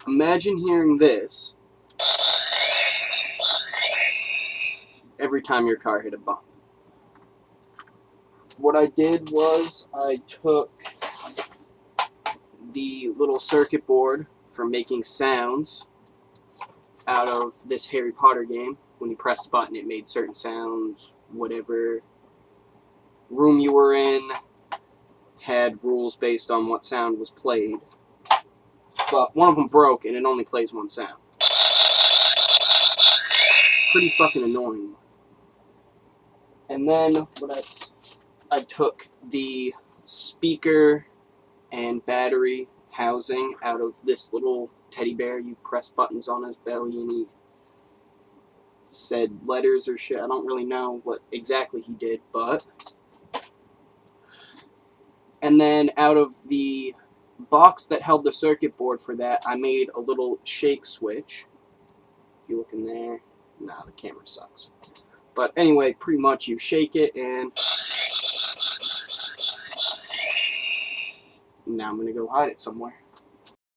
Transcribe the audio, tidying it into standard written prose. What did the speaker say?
imagine hearing this every time your car hit a bump. What I did was I took the little circuit board for making sounds out of this Harry Potter game. When you pressed a button, it made certain sounds. Whatever room you were in had rules based on what sound was played. But one of them broke, and it only plays one sound. Pretty fucking annoying. And then I took the speaker and battery housing out of this little teddy bear. You press buttons on his belly and he said letters or shit. I don't really know what exactly he did, but... And then out of the box that held the circuit board for that, I made a little shake switch. If you look in there, nah, the camera sucks. But anyway, pretty much you shake it and... Now I'm going to go hide it somewhere.